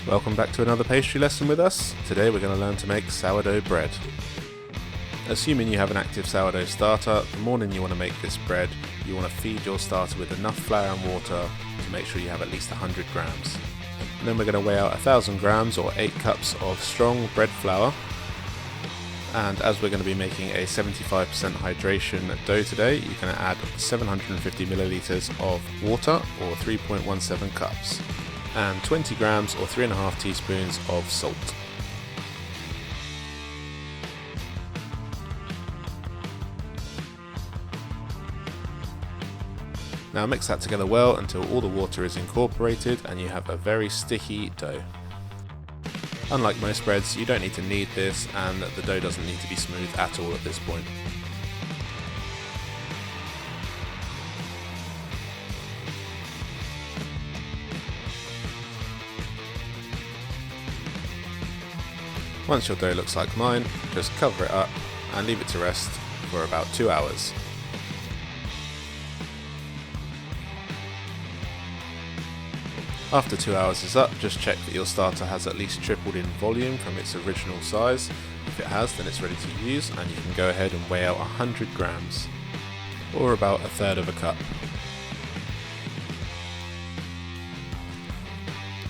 Welcome back to another pastry lesson with us. Today we're going to learn to make sourdough bread. Assuming you have an active sourdough starter, the morning you want to make this bread, you want to feed your starter with enough flour and water to make sure you have at least 100 grams. And then we're going to weigh out 1000 grams or 8 cups of strong bread flour. And as we're going to be making a 75% hydration dough today, you're going to add 750 milliliters of water or 3.17 cups. And 20 grams or 3.5 teaspoons of salt. Now mix that together well until all the water is incorporated and you have a very sticky dough. Unlike most breads, you don't need to knead this, and the dough doesn't need to be smooth at all at this point. Once your dough looks like mine, just cover it up and leave it to rest for about 2 hours. After 2 hours is up, just check that your starter has at least tripled in volume from its original size. If it has, then it's ready to use, and you can go ahead and weigh out 100 grams, or about a third of a cup.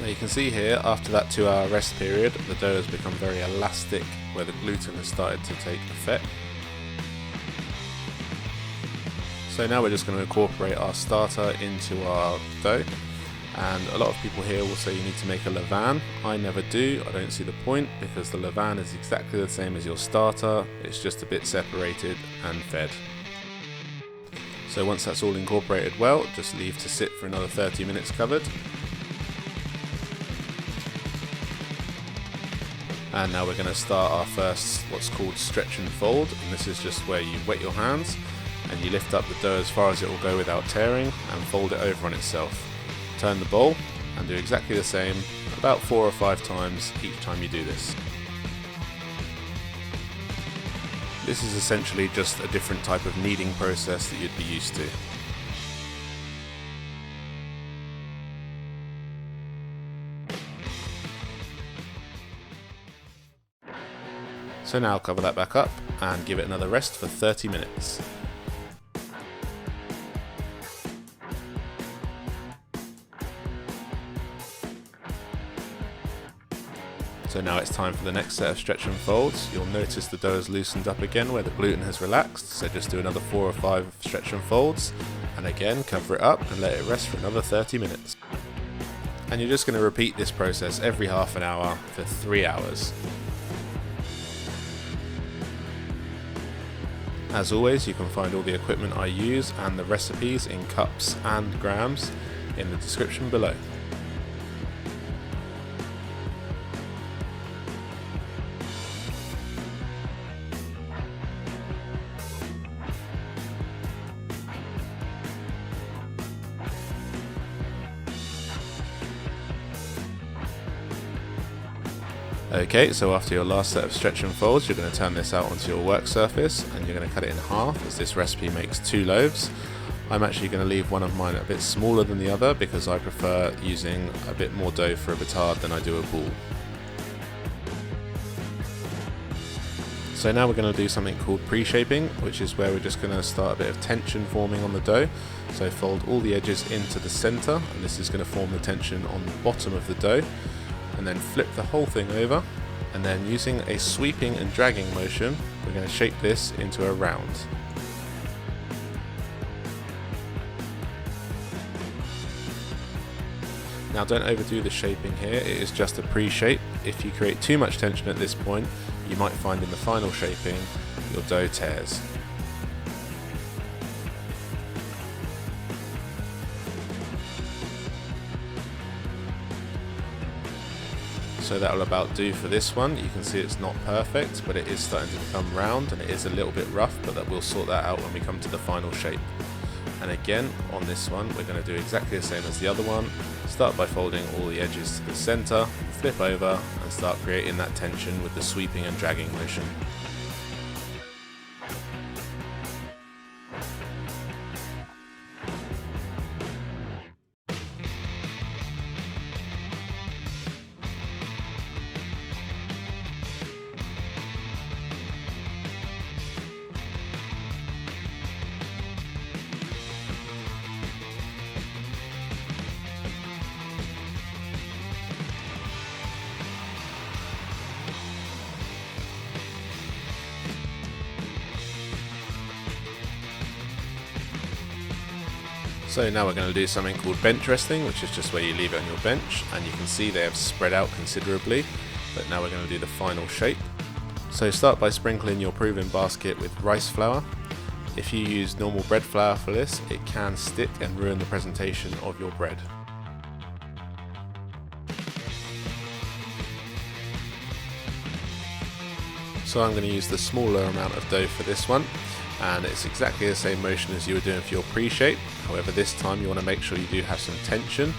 Now you can see here, after that 2 hour rest period, the dough has become very elastic where the gluten has started to take effect. So now we're just going to incorporate our starter into our dough. And a lot of people here will say you need to make a levain. I never do, I don't see the point, because the levain is exactly the same as your starter, it's just a bit separated and fed. So once that's all incorporated well, just leave to sit for another 30 minutes covered. And now we're going to start our first what's called stretch and fold, and this is just where you wet your hands and you lift up the dough as far as it will go without tearing and fold it over on itself. Turn the bowl and do exactly the same about 4 or 5 times each time you do this. This is essentially just a different type of kneading process that you'd be used to. So now cover that back up and give it another rest for 30 minutes. So now it's time for the next set of stretch and folds. You'll notice the dough has loosened up again where the gluten has relaxed, so just do another 4 or 5 stretch and folds, and again cover it up and let it rest for another 30 minutes. And you're just going to repeat this process every half an hour for 3 hours. As always, you can find all the equipment I use and the recipes in cups and grams in the description below. Okay, so after your last set of stretch and folds, you're going to turn this out onto your work surface and you're going to cut it in half, as this recipe makes 2 loaves. I'm actually going to leave one of mine a bit smaller than the other because I prefer using a bit more dough for a batard than I do a boule. So now we're going to do something called pre-shaping, which is where we're just going to start a bit of tension forming on the dough. So fold all the edges into the center, and this is going to form the tension on the bottom of the dough. And then flip the whole thing over, and then using a sweeping and dragging motion, we're going to shape this into a round. Now don't overdo the shaping here, it is just a pre-shape. If you create too much tension at this point, you might find in the final shaping your dough tears. So that will about do for this one. You can see it's not perfect, but it is starting to become round and it is a little bit rough, but that we'll sort that out when we come to the final shape. And again, on this one, we're going to do exactly the same as the other one. Start by folding all the edges to the center, flip over and start creating that tension with the sweeping and dragging motion. So now we're going to do something called bench resting, which is just where you leave it on your bench, and you can see they have spread out considerably, but now we're going to do the final shape. So start by sprinkling your proving basket with rice flour. If you use normal bread flour for this, it can stick and ruin the presentation of your bread. So I'm going to use the smaller amount of dough for this one, and it's exactly the same motion as you were doing for your pre-shape. However, this time you want to make sure you do have some tension.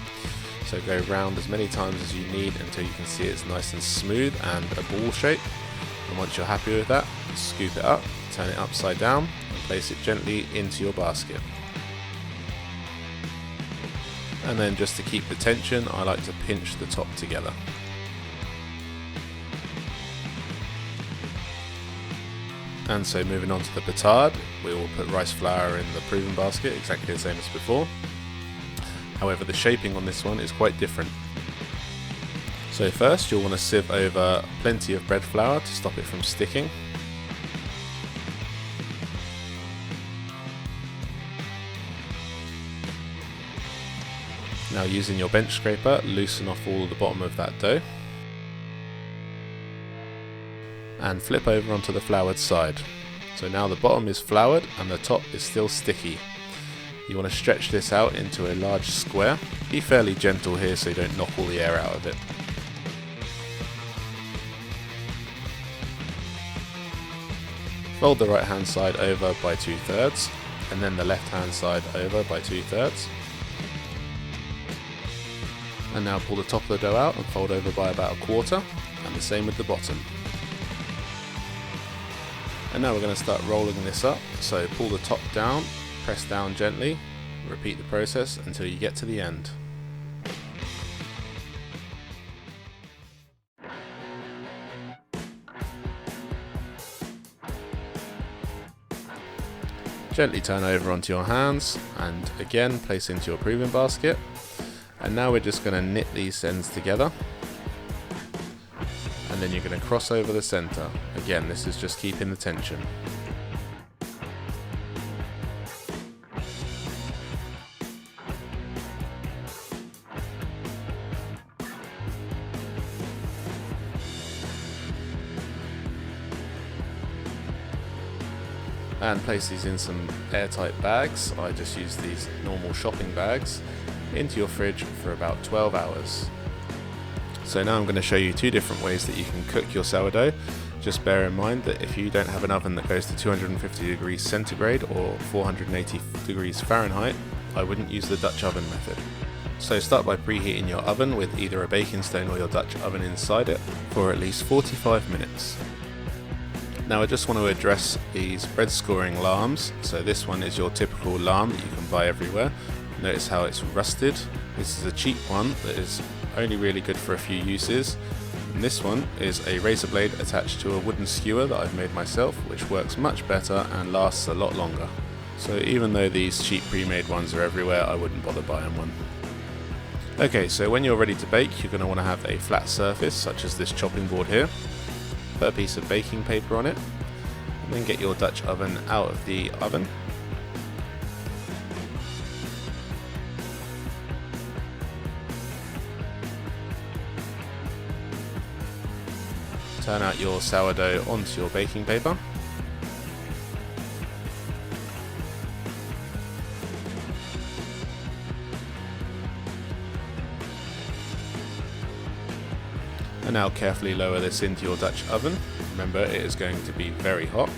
So go round as many times as you need until you can see it's nice and smooth and a ball shape. And once you're happy with that, scoop it up, turn it upside down and place it gently into your basket. And then just to keep the tension, I like to pinch the top together. And so moving on to the batard, we will put rice flour in the proving basket, exactly the same as before. However, the shaping on this one is quite different. So first you'll want to sieve over plenty of bread flour to stop it from sticking. Now using your bench scraper, loosen off all of the bottom of that dough. And flip over onto the floured side. So now the bottom is floured and the top is still sticky. You want to stretch this out into a large square. Be fairly gentle here so you don't knock all the air out of it. Fold the right hand side over by 2/3 and then the left hand side over by 2/3. And now pull the top of the dough out and fold over by about 1/4, and the same with the bottom. And now we're going to start rolling this up, so pull the top down, press down gently, repeat the process until you get to the end. Gently turn over onto your hands and again place into your proving basket. And now we're just going to knit these ends together. And then you're going to cross over the centre. Again, this is just keeping the tension. And place these in some airtight bags. I just use these normal shopping bags, into your fridge for about 12 hours. So now I'm going to show you two different ways that you can cook your sourdough. Just bear in mind that if you don't have an oven that goes to 250 degrees centigrade or 480 degrees Fahrenheit, I wouldn't use the Dutch oven method. So start by preheating your oven with either a baking stone or your Dutch oven inside it for at least 45 minutes. Now I just want to address these bread scoring lamps. So this one is your typical lamp that you can buy everywhere. Notice how it's rusted. This is a cheap one that is only really good for a few uses. And this one is a razor blade attached to a wooden skewer that I've made myself, which works much better and lasts a lot longer. So even though these cheap pre-made ones are everywhere, I wouldn't bother buying one. Okay, so when you're ready to bake, you're going to want to have a flat surface such as this chopping board here. Put a piece of baking paper on it, and then get your Dutch oven out of the oven. Turn out your sourdough onto your baking paper. And now carefully lower this into your Dutch oven. Remember, it is going to be very hot.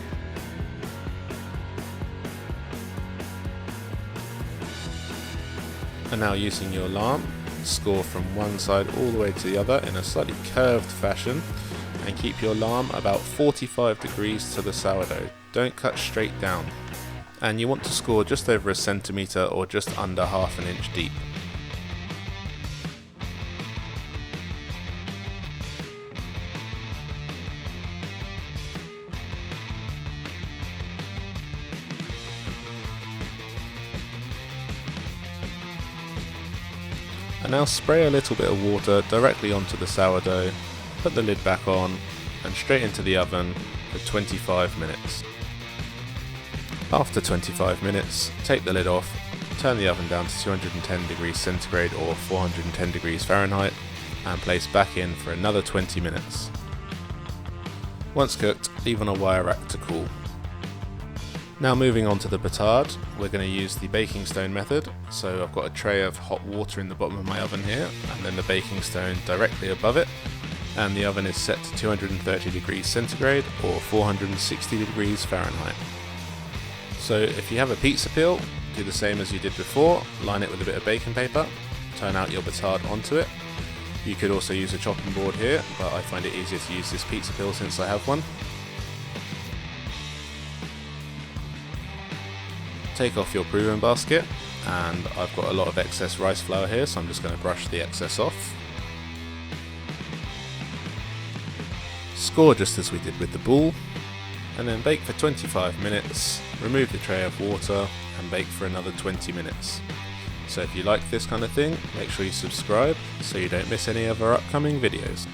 And now using your lamp, score from one side all the way to the other in a slightly curved fashion. And keep your lamb about 45 degrees to the sourdough. Don't cut straight down. And you want to score just over a centimetre or just under ½ an inch deep. And now spray a little bit of water directly onto the sourdough. Put the lid back on and straight into the oven for 25 minutes. After 25 minutes, take the lid off, Turn the oven down to 210 degrees centigrade or 410 degrees Fahrenheit and place back in for another 20 minutes. Once cooked, leave on a wire rack to cool. Now moving on to the batard, we're going to use the baking stone method. So I've got a tray of hot water in the bottom of my oven here, and then the baking stone directly above it, and the oven is set to 230 degrees centigrade or 460 degrees Fahrenheit. So if you have a pizza peel, do the same as you did before, line it with a bit of baking paper, turn out your batard onto it. You could also use a chopping board here, but I find it easier to use this pizza peel since I have one. Take off your proving basket, and I've got a lot of excess rice flour here, so I'm just going to brush the excess off. Score just as we did with the boule, and then bake for 25 minutes, remove the tray of water and bake for another 20 minutes. So if you like this kind of thing, make sure you subscribe so you don't miss any of our upcoming videos.